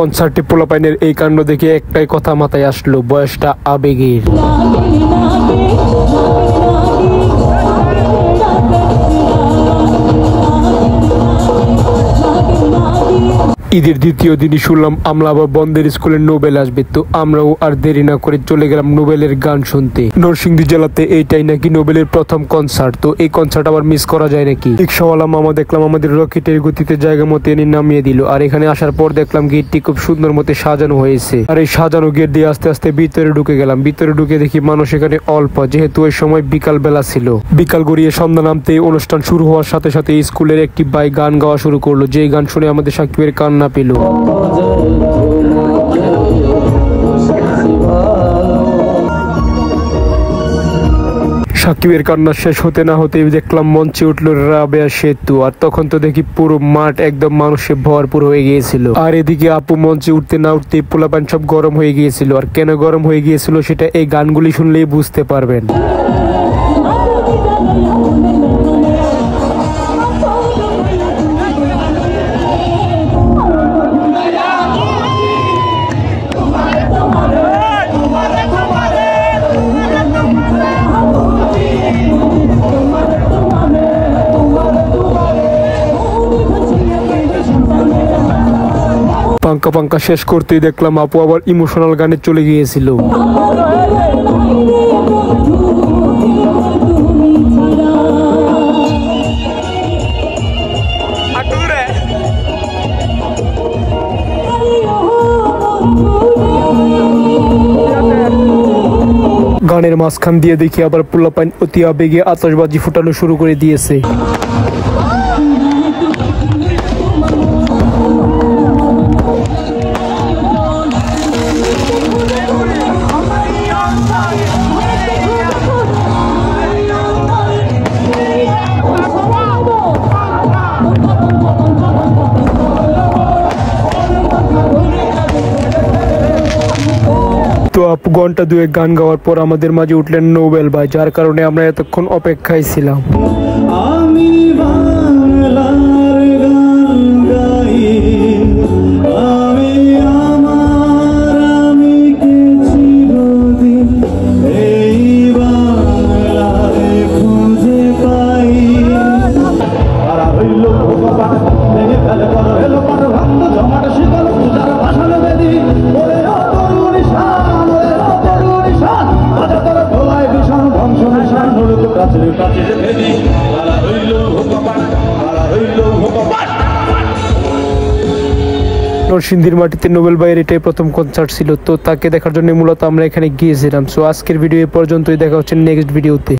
কনসার্টে পোলাপাইনের এই কাণ্ড দেখে একটাই কথা মাথায় আসলো, বয়সটা আবেগের। ঈদের দ্বিতীয় দিনই শুনলাম আমলাবা বন্ধের স্কুলে নোবেল আসবে, তো আমরাও আর দেরি না করে চলে গেলাম নোবেলের গান শুনতে। নরসিংদী জেলাতে এইটাই নাকি নোবেলের প্রথম কনসার্ট, তো এই কনসার্ট আবার মিস করা যায় নাকি। রিক্সাওয়ালা মামা দেখলাম আমাদের রকেটের গতিতে জায়গা মতো এনে নামিয়ে দিল, আর এখানে আসার পর দেখলাম গেটটি খুব সুন্দর মতো সাজানো হয়েছে। আর এই সাজানো গেট দিয়ে আস্তে আস্তে ভিতরে ঢুকে গেলাম। ভিতরে ঢুকে দেখি মানুষ এখানে অল্প, যেহেতু ওই সময় বিকাল বেলা ছিল। বিকাল গড়িয়ে সন্ধ্যা নামতে অনুষ্ঠান শুরু হওয়ার সাথে সাথে স্কুলের একটি ভাই গান গাওয়া শুরু করলো, যে গান শুনে আমাদের সাকিবের কান্না পেল। সাকিবের কান্না শেষ হতে না হতেই দেখলাম মঞ্চে উঠলো রাবেয়া সেতু, আর তখন তো দেখি পুরো মাঠ একদম মানুষে ভরপুর হয়ে গিয়েছিল। আর এদিকে আপু মঞ্চে উঠতে না উঠতে পোলাপান সব গরম হয়ে গিয়েছিল, আর কেন গরম হয়ে গিয়েছিল সেটা এই গানগুলি শুনলেই বুঝতে পারবেন। পাঙ্কা পাঙ্কা শেষ করতেই দেখলাম আপু আবার ইমোশনাল গানে চলে গিয়েছিল। গানের মাঝখান দিয়ে দেখি আবার পোলাপাইন অতি আবেগে আতশবাজি ফুটানো শুরু করে দিয়েছে। তো আপু ঘন্টা দুয়েক গান গাওয়ার পর আমাদের মাঝে উঠলেন নোবেল ভাই, যার কারণে আমরা এতক্ষণ অপেক্ষায় ছিলাম। নরসিংদীর মাটিতে নোবেল ভাইয়ের এটাই প্রথম কনসার্ট ছিল, তো তাকে দেখার জন্য মূলত আমরা এখানে গিয়েছিলাম। সো আজকের ভিডিও এ পর্যন্তই, দেখা হচ্ছে নেক্সট ভিডিওতে।